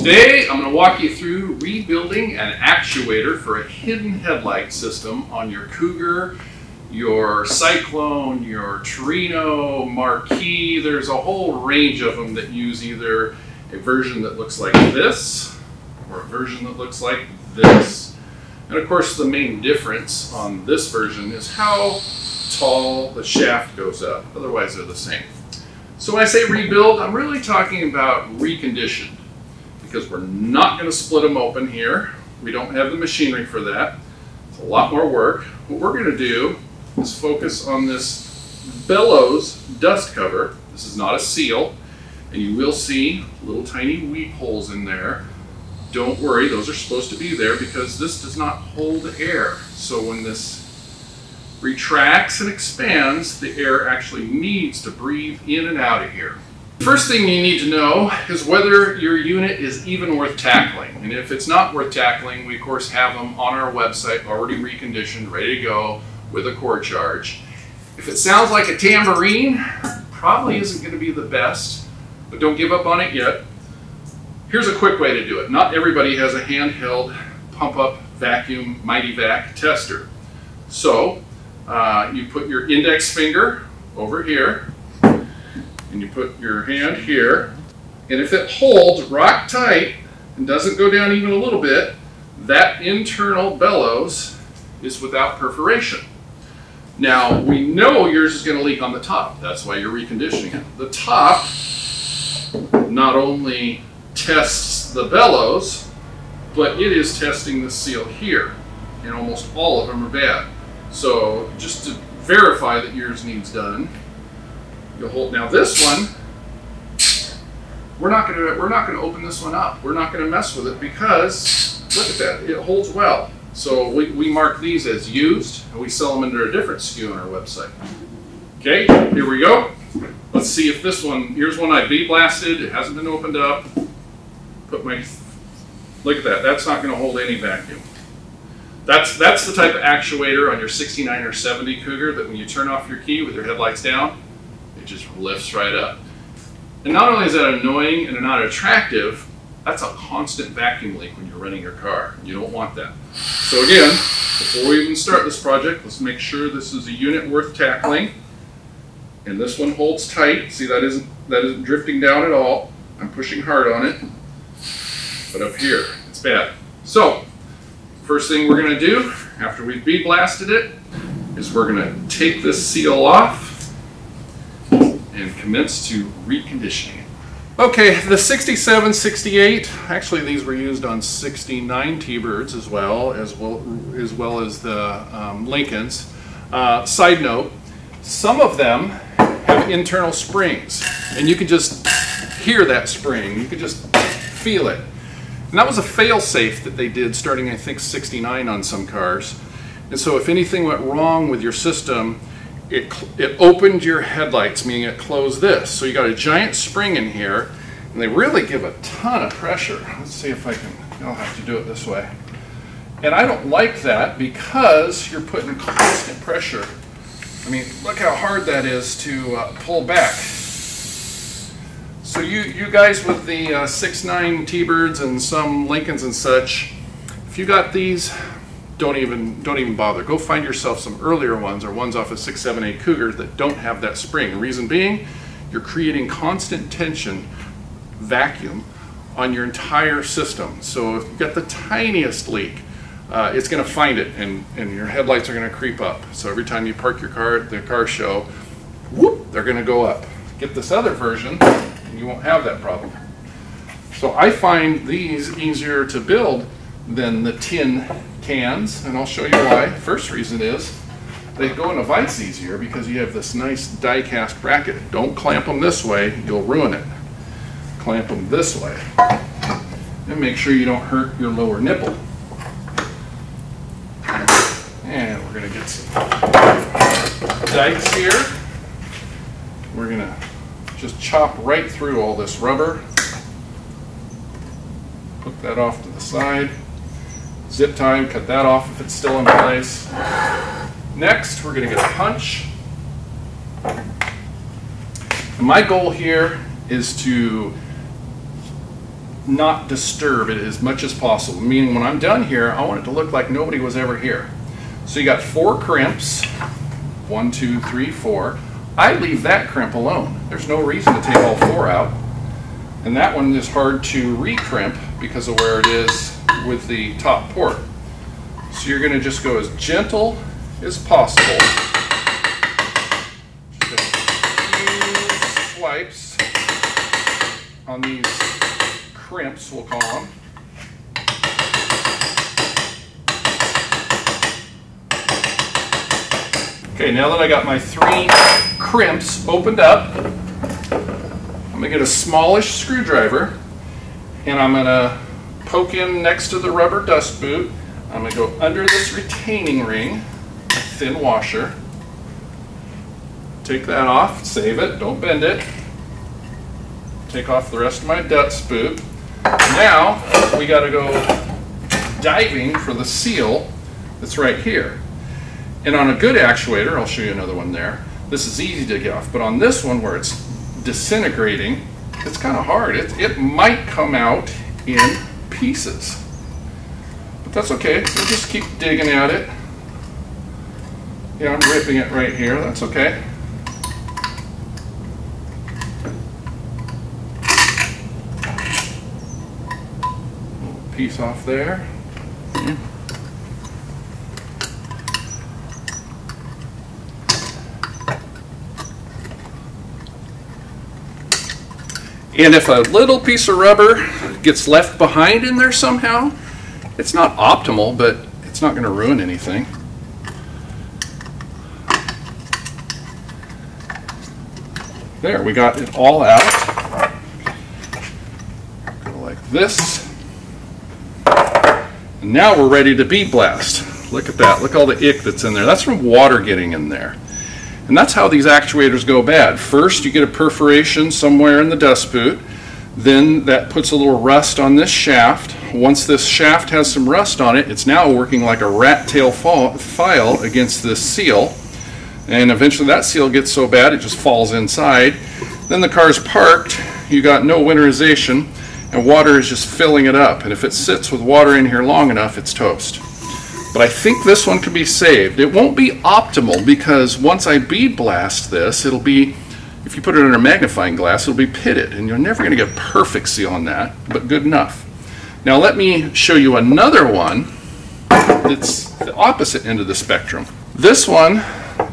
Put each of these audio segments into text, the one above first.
Today I'm going to walk you through rebuilding an actuator for a hidden headlight system on your Cougar, your Cyclone, your Torino, Marquis. There's a whole range of them that use either a version that looks like this or a version that looks like this. And of course the main difference on this version is how tall the shaft goes up. Otherwise they're the same. So when I say rebuild, I'm really talking about reconditioned, because we're not going to split them open here. We don't have the machinery for that. It's a lot more work. What we're going to do is focus on this bellows dust cover. This is not a seal, and you will see little tiny weep holes in there. Don't worry, those are supposed to be there because this does not hold air. So when this retracts and expands, the air actually needs to breathe in and out of here. First thing you need to know is whether your unit is even worth tackling. And if it's not worth tackling, we of course have them on our website already reconditioned, ready to go with a core charge. If it sounds like a tambourine, probably isn't going to be the best, but don't give up on it yet. Here's a quick way to do it. Not everybody has a handheld pump-up vacuum Mighty Vac tester. So you put your index finger over here, and you put your hand here, and if it holds rock tight and doesn't go down even a little bit, that internal bellows is without perforation. Now we know yours is going to leak on the top. That's why you're reconditioning it. The top not only tests the bellows, but it is testing the seal here, and almost all of them are bad. So just to verify that yours needs done, you'll hold. Now this one, we're not going to open this one up. We're not going to mess with it because look at that, it holds well. So we mark these as used, and we sell them under a different SKU on our website. Okay, here we go. Let's see if this one. Here's one I blasted. It hasn't been opened up. Look at that. That's not going to hold any vacuum. That's the type of actuator on your 69 or 70 Cougar that when you turn off your key with your headlights down, it just lifts right up. And not only is that annoying and not attractive, that's a constant vacuum leak when you're running your car. You don't want that. So again, before we even start this project, let's make sure this is a unit worth tackling. And this one holds tight. See, that isn't drifting down at all. I'm pushing hard on it. But up here, it's bad. So, first thing we're going to do after we've blasted it is we're going to take this seal off and commence to reconditioning it. Okay, the 67, 68, actually these were used on 69 T-Birds as well as the Lincolns. Side note, some of them have internal springs, and you can just hear that spring. You can just feel it. And that was a fail-safe that they did starting, I think, 69 on some cars. And so if anything went wrong with your system, it opened your headlights, meaning it closed this. So you got a giant spring in here, and they really give a ton of pressure. Let's see if I can, I'll have to do it this way. And I don't like that because you're putting constant pressure. I mean, look how hard that is to pull back. So you guys with the 6.9 T-Birds and some Lincolns and such, if you got these, don't even bother. Go find yourself some earlier ones or ones off of 6, 7, 8 Cougars that don't have that spring. The reason being, you're creating constant tension vacuum on your entire system. So if you've got the tiniest leak, it's going to find it, and your headlights are going to creep up. So every time you park your car at the car show, whoop, they're going to go up. Get this other version, and you won't have that problem. So I find these easier to build than the tin cans, and I'll show you why. First reason is they go in a vise easier because you have this nice die-cast bracket. Don't clamp them this way, you'll ruin it. Clamp them this way, and make sure you don't hurt your lower nipple. And we're going to get some dikes here. We're going to just chop right through all this rubber. Put that off to the side. Zip tie, cut that off if it's still in place. Next, we're going to get a punch. And my goal here is to not disturb it as much as possible. Meaning when I'm done here, I want it to look like nobody was ever here. So you got 4 crimps, 1, 2, 3, 4. I leave that crimp alone. There's no reason to take all 4 out. And that one is hard to re-crimp because of where it is with the top port. So you're going to just go as gentle as possible. Just a few swipes on these crimps, we'll call them. Okay, now that I got my 3 crimps opened up, I'm going to get a smallish screwdriver and I'm going to poke in next to the rubber dust boot. I'm going to go under this retaining ring, thin washer. Take that off, save it, don't bend it. Take off the rest of my dust boot. Now we got to go diving for the seal that's right here. And on a good actuator, I'll show you another one there, this is easy to get off, but on this one where it's disintegrating, it's kind of hard. It might come out in pieces. But that's okay, we'll just keep digging at it. Yeah, I'm ripping it right here, that's okay. Little piece off there. And if a little piece of rubber gets left behind in there somehow, it's not optimal, but it's not going to ruin anything. There, we got it all out. Go like this. And now we're ready to bead blast. Look at that. Look at all the ick that's in there. That's from water getting in there. And that's how these actuators go bad. First, you get a perforation somewhere in the dust boot. Then that puts a little rust on this shaft. Once this shaft has some rust on it, it's now working like a rat tail file against this seal. And eventually that seal gets so bad it just falls inside. Then the car's parked, you got no winterization, and water is just filling it up. And if it sits with water in here long enough, it's toast. But I think this one can be saved. It won't be optimal because once I bead blast this, it'll be, if you put it under a magnifying glass, it'll be pitted, and you're never going to get a perfect seal on that, but good enough. Now let me show you another one that's the opposite end of the spectrum. This one,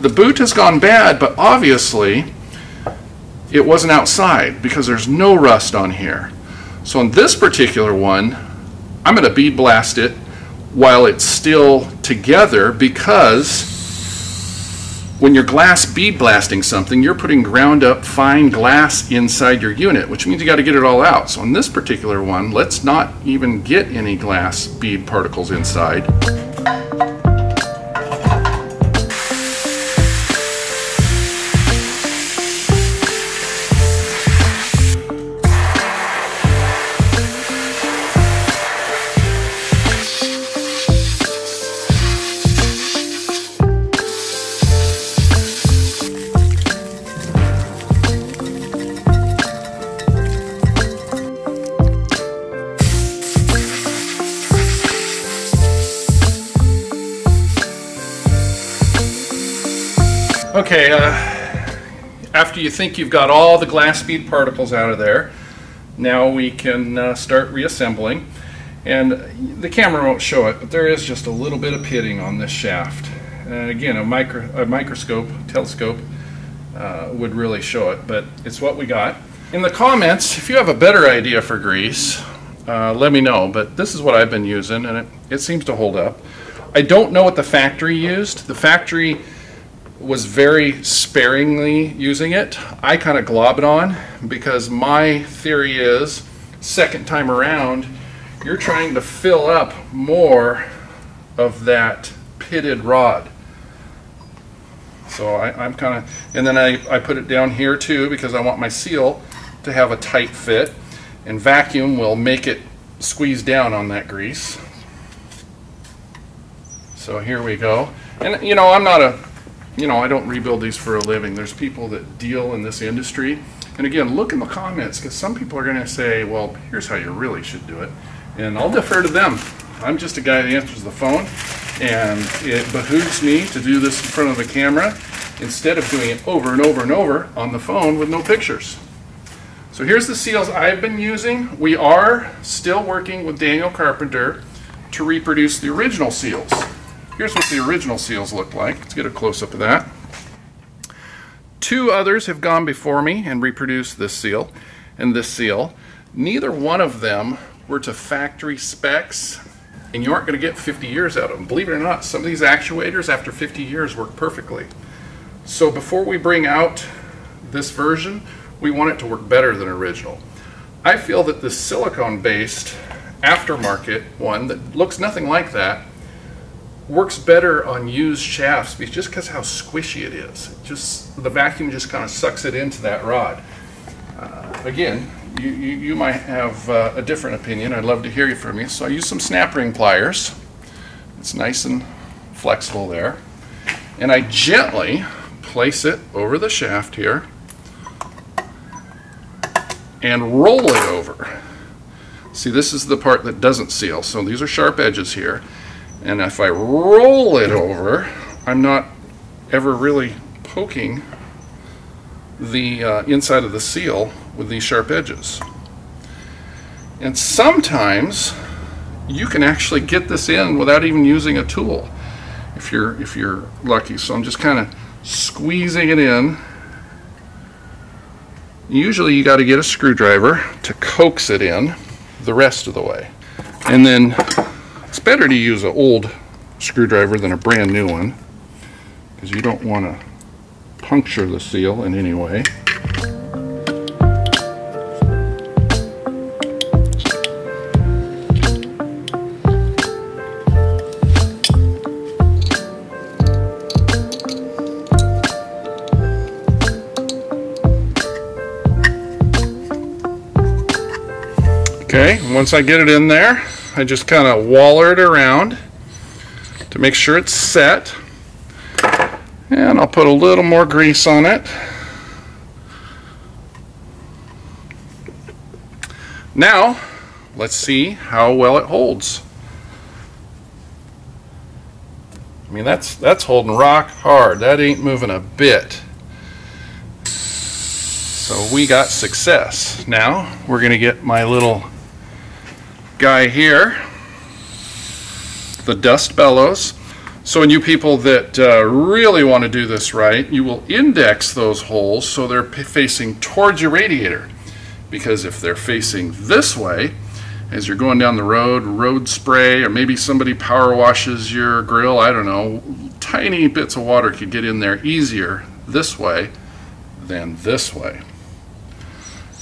the boot has gone bad, but obviously it wasn't outside because there's no rust on here. So on this particular one, I'm going to bead blast it while it's still together, because when you're glass bead blasting something, you're putting ground up fine glass inside your unit, which means you got to get it all out. So on this particular one, let's not even get any glass bead particles inside. Okay, after you think you've got all the glass bead particles out of there, now we can start reassembling. And the camera won't show it, but there is just a little bit of pitting on this shaft. And again, a microscope, telescope would really show it, but it's what we got. In the comments, if you have a better idea for grease, let me know, but this is what I've been using, and it seems to hold up. I don't know what the factory used. The factory was very sparingly using it. I kind of glob it on because my theory is, second time around, you're trying to fill up more of that pitted rod. So I'm kind of, and then I put it down here too because I want my seal to have a tight fit, and vacuum will make it squeeze down on that grease. So here we go. And you know, I'm not a, I don't rebuild these for a living. There's people that deal in this industry, And again, look in the comments, because some people are going to say, well, here's how you really should do it. And I'll defer to them. I'm just a guy that answers the phone, and it behooves me to do this in front of the camera instead of doing it over and over and over on the phone with no pictures. So here's the seals I've been using. We are still working with Daniel Carpenter to reproduce the original seals. Here's what the original seals look like. Let's get a close-up of that. 2 others have gone before me and reproduced this seal and this seal. Neither one of them were to factory specs, and you aren't going to get 50 years out of them. Believe it or not, some of these actuators after 50 years work perfectly. So before we bring out this version, we want it to work better than original. I feel that this silicone-based aftermarket one that looks nothing like that works better on used shafts just because how squishy it is. The vacuum just kind of sucks it into that rod. Again, you might have a different opinion. I'd love to hear from you. So I use some snap ring pliers. It's nice and flexible there. And I gently place it over the shaft here and roll it over. See, this is the part that doesn't seal. So these are sharp edges here. And if I roll it over, I'm not ever really poking the inside of the seal with these sharp edges. And sometimes you can actually get this in without even using a tool if you're lucky. So I'm just kind of squeezing it in. Usually you got to get a screwdriver to coax it in the rest of the way. And then it's better to use an old screwdriver than a brand new one, because you don't want to puncture the seal in any way. Okay, once I get it in there, I just kind of waller it around to make sure it's set. And I'll put a little more grease on it. Now, let's see how well it holds. I mean, that's holding rock hard. That ain't moving a bit. So we got success. Now, we're going to get my little guy here, the dust bellows. So when you people that really want to do this right, you will index those holes so they're facing towards your radiator. Because if they're facing this way, as you're going down the road spray, or maybe somebody power washes your grill, I don't know, tiny bits of water could get in there easier this way than this way.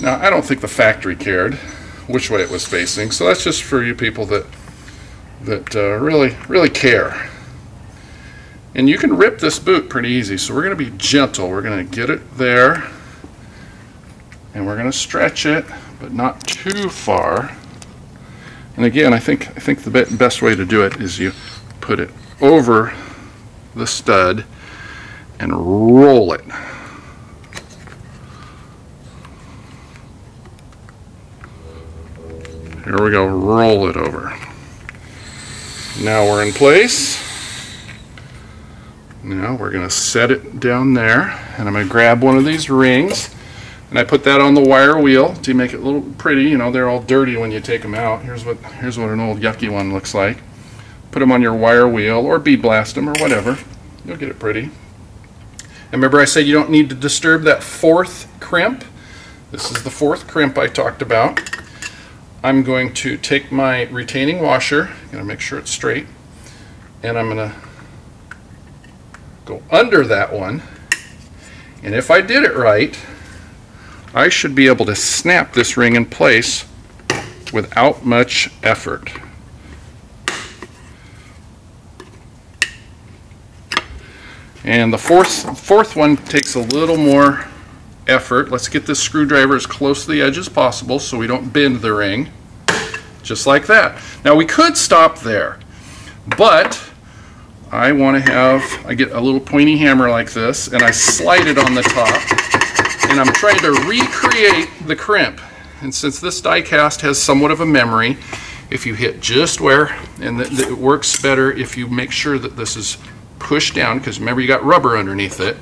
Now, I don't think the factory cared which way it was facing, so that's just for you people that really care. And you can rip this boot pretty easy, so we're going to be gentle. We're going to get it there, and we're going to stretch it, but not too far. And again, I think the best way to do it is you put it over the stud and roll it. Here we go, roll it over. Now we're in place. Now we're going to set it down there, and I'm going to grab one of these rings, and I put that on the wire wheel to make it a little pretty. You know, they're all dirty when you take them out. Here's what an old yucky one looks like. Put them on your wire wheel, or bead blast them, or whatever. You'll get it pretty. And remember, I said you don't need to disturb that 4th crimp. This is the 4th crimp I talked about. I'm going to take my retaining washer, gotta make sure it's straight, and I'm gonna go under that one, and if I did it right, I should be able to snap this ring in place without much effort. And the fourth one takes a little more effort. Let's get this screwdriver as close to the edge as possible so we don't bend the ring. Just like that. Now we could stop there, but I get a little pointy hammer like this, and I slide it on the top, and I'm trying to recreate the crimp. And since this die cast has somewhat of a memory, if you hit just where, and it works better if you make sure that this is pushed down, because remember you got rubber underneath it.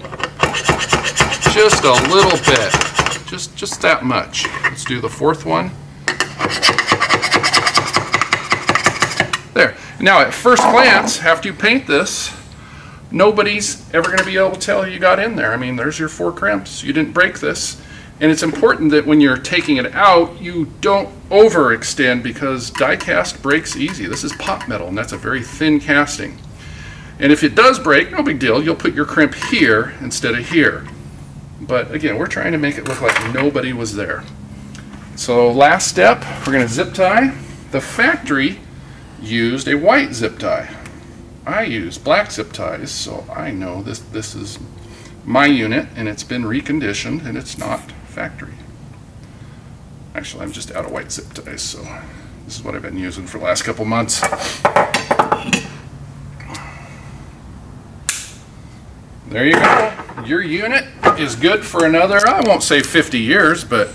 Just a little bit, just that much. Let's do the fourth one. There. Now at first glance, after you paint this, nobody's ever going to be able to tell you got in there. I mean, there's your 4 crimps. You didn't break this. And it's important that when you're taking it out, you don't overextend, because die cast breaks easy. This is pot metal, and that's a very thin casting. And if it does break, no big deal. You'll put your crimp here instead of here. But again, we're trying to make it look like nobody was there. So last step, we're going to zip tie. The factory used a white zip tie. I use black zip ties, so I know this is my unit, and it's been reconditioned, and it's not factory. Actually, I'm just out of white zip ties, so this is what I've been using for the last couple months. There you go. Your unit is good for another, I won't say 50 years, but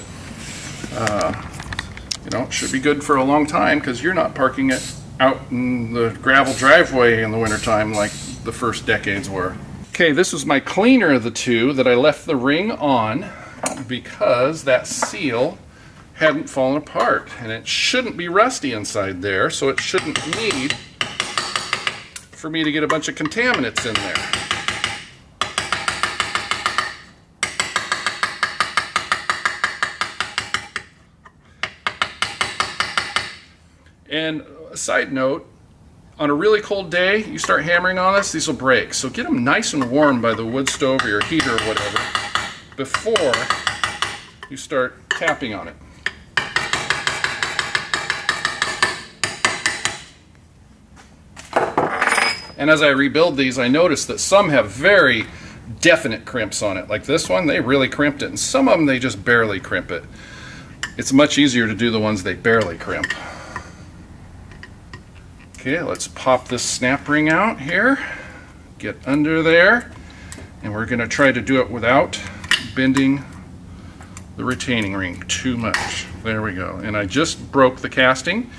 you know, it should be good for a long time, because you're not parking it out in the gravel driveway in the wintertime like the first decades were. Okay, this was my cleaner of the two that I left the ring on because that seal hadn't fallen apart, and it shouldn't be rusty inside there, so it shouldn't need for me to get a bunch of contaminants in there. And a side note, on a really cold day, you start hammering on this, these will break. So get them nice and warm by the wood stove or your heater or whatever before you start tapping on it. And as I rebuild these, I noticed that some have very definite crimps on it. Like this one, they really crimped it, and some of them they just barely crimp it. It's much easier to do the ones they barely crimp. Okay, let's pop this snap ring out here, get under there, and we're going to try to do it without bending the retaining ring too much. There we go. And I just broke the casting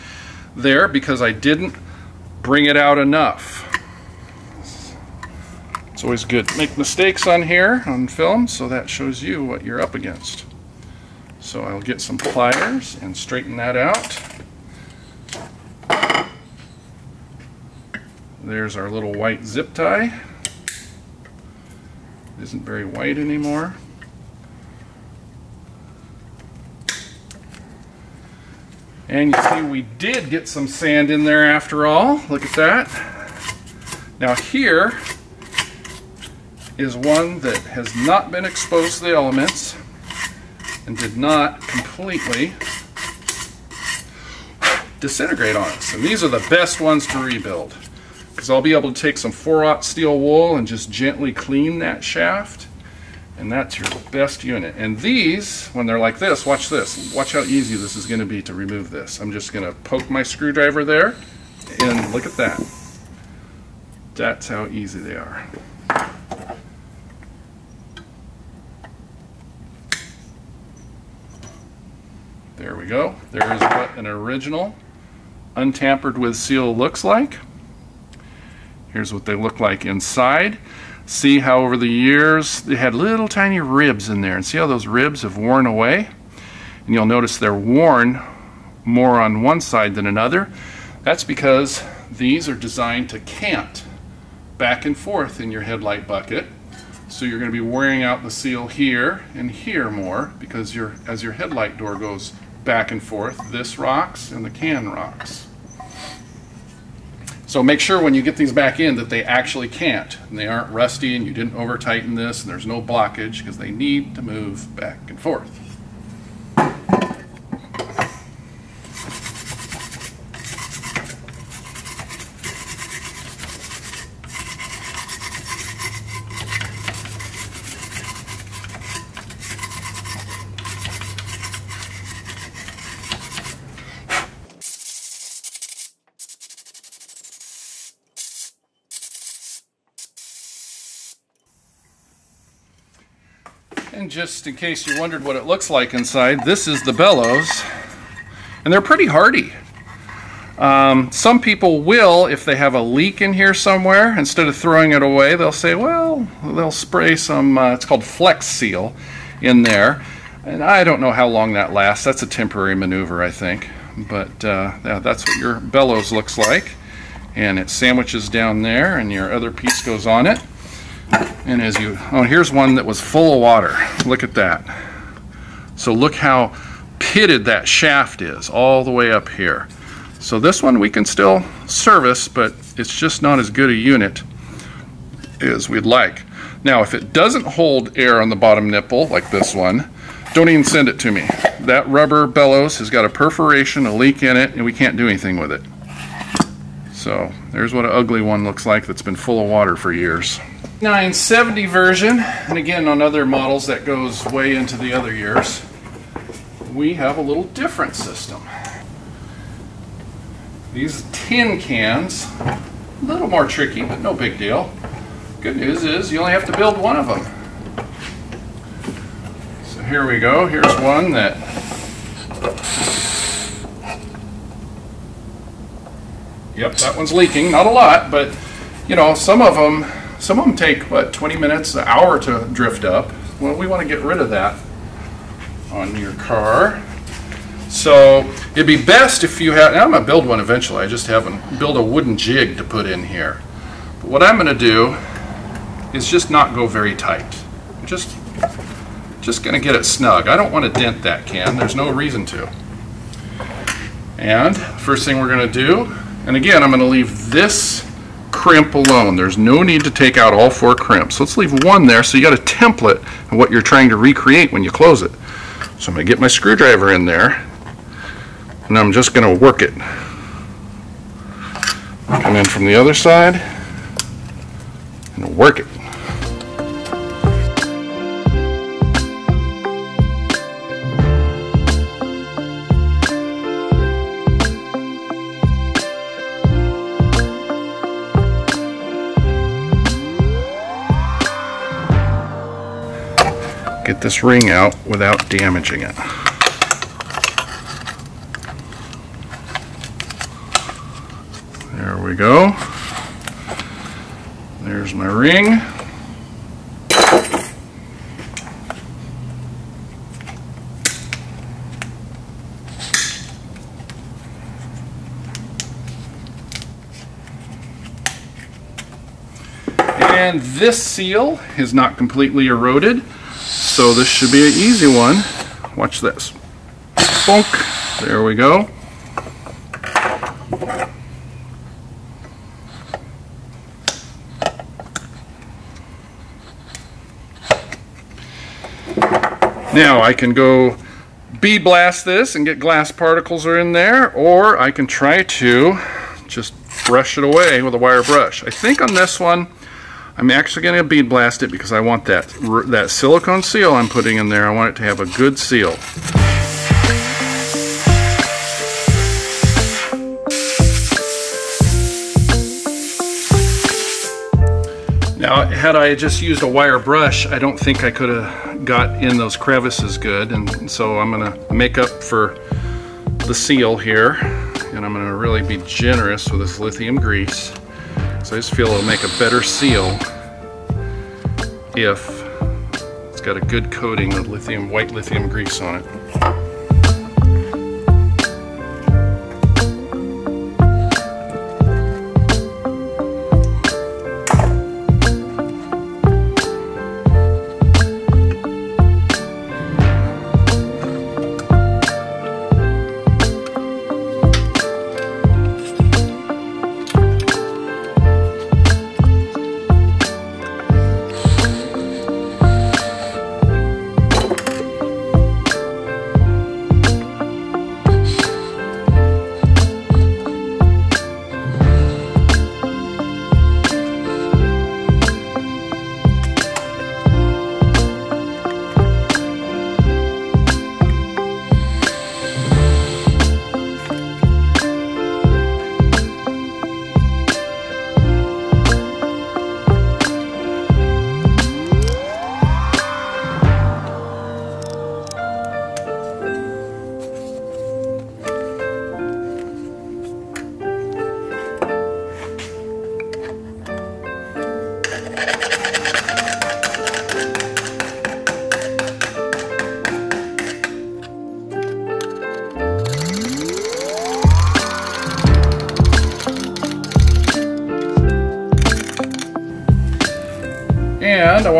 there because I didn't bring it out enough. It's always good to make mistakes on here on film, so that shows you what you're up against. So I'll get some pliers and straighten that out. There's our little white zip tie. It isn't very white anymore. And you see we did get some sand in there after all. Look at that. Now here is one that has not been exposed to the elements and did not completely disintegrate on us. And these are the best ones to rebuild, because I'll be able to take some 4/0 steel wool and just gently clean that shaft, and that's your best unit. And these, when they're like this, watch this. Watch how easy this is going to be to remove this. I'm just going to poke my screwdriver there, and look at that. That's how easy they are. There we go. There is what an original untampered with seal looks like. Here's what they look like inside. See how over the years they had little tiny ribs in there, and see how those ribs have worn away? And you'll notice they're worn more on one side than another. That's because these are designed to cant back and forth in your headlight bucket. So you're going to be wearing out the seal here and here more, because as your headlight door goes back and forth, this rocks and the can rocks. So make sure when you get these back in that they actually can't, and they aren't rusty, and you didn't over tighten this, and there's no blockage, because they need to move back and forth. And just in case you wondered what it looks like inside, this is the bellows, and they're pretty hardy. Some people will, if they have a leak in here somewhere, instead of throwing it away, they'll say, well, they'll spray some, it's called Flex Seal in there. And I don't know how long that lasts. That's a temporary maneuver, I think. But yeah, that's what your bellows looks like. And it sandwiches down there, and your other piece goes on it. And as you, oh, here's one that was full of water. Look at that. So look how pitted that shaft is, all the way up here. So this one we can still service, but it's just not as good a unit as we'd like. Now, if it doesn't hold air on the bottom nipple, like this one, don't even send it to me. That rubber bellows has got a perforation, a leak in it, and we can't do anything with it. So there's what an ugly one looks like that's been full of water for years. 970 version, and again on other models that goes way into the other years, we have a little different system. These tin cans, a little more tricky, but no big deal. Good news is you only have to build one of them. So here we go. Here's one that yep, that one's leaking. Not a lot, but you know, some of them take what, 20 minutes, an hour to drift up. Well, we want to get rid of that on your car. So it'd be best if you had, now I'm going to build one eventually, I just haven't built a wooden jig to put in here. But what I'm going to do is just not go very tight. I'm just going to get it snug. I don't want to dent that can, there's no reason to. And first thing we're going to do, and again I'm going to leave this crimp alone. There's no need to take out all 4 crimps. Let's leave one there so you got a template of what you're trying to recreate when you close it. So I'm going to get my screwdriver in there, and I'm just going to work it. Come in from the other side and work it. Get this ring out without damaging it. There we go. There's my ring. And this seal is not completely eroded, so this should be an easy one. Watch this. Bonk. There we go. Now I can go bead blast this and get glass particles are in there, or I can try to just brush it away with a wire brush. I think on this one I'm actually going to bead blast it because I want that silicone seal I'm putting in there, I want it to have a good seal. Now, had I just used a wire brush, I don't think I could have got in those crevices good, and so I'm going to make up for the seal here, and I'm going to really be generous with this lithium grease. So I just feel it'll make a better seal if it's got a good coating of white lithium grease on it.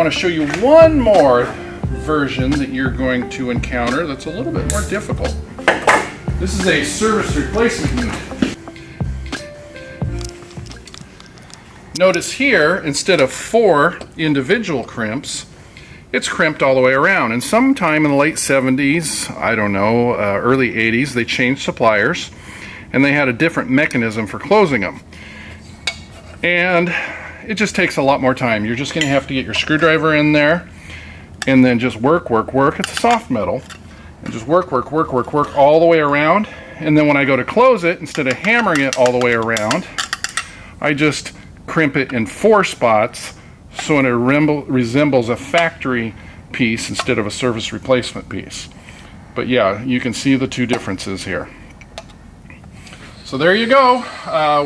want to show you one more version that you're going to encounter that's a little bit more difficult. This is a service replacement unit. Notice here, instead of 4 individual crimps, it's crimped all the way around. And sometime in the late 70s, I don't know, early 80s, they changed suppliers and they had a different mechanism for closing them. And it just takes a lot more time. You're just going to have to get your screwdriver in there and then just work. It's a soft metal. And just work all the way around. And then when I go to close it, instead of hammering it all the way around, I just crimp it in 4 spots so it resembles a factory piece instead of a service replacement piece. But yeah, you can see the 2 differences here. So there you go.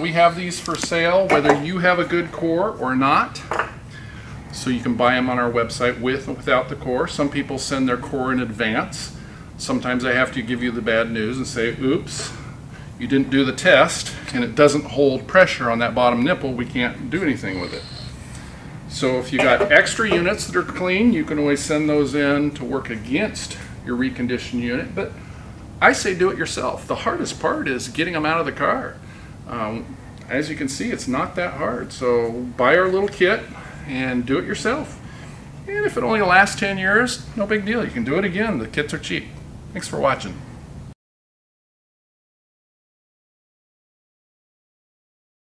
We have these for sale, whether you have a good core or not. So you can buy them on our website with or without the core. Some people send their core in advance. Sometimes I have to give you the bad news and say, oops, you didn't do the test and it doesn't hold pressure on that bottom nipple. We can't do anything with it. So if you got extra units that are clean, you can always send those in to work against your reconditioned unit. But I say do it yourself. The hardest part is getting them out of the car. As you can see, it's not that hard. So buy our little kit and do it yourself. And if it only lasts 10 years, no big deal. You can do it again. The kits are cheap. Thanks for watching.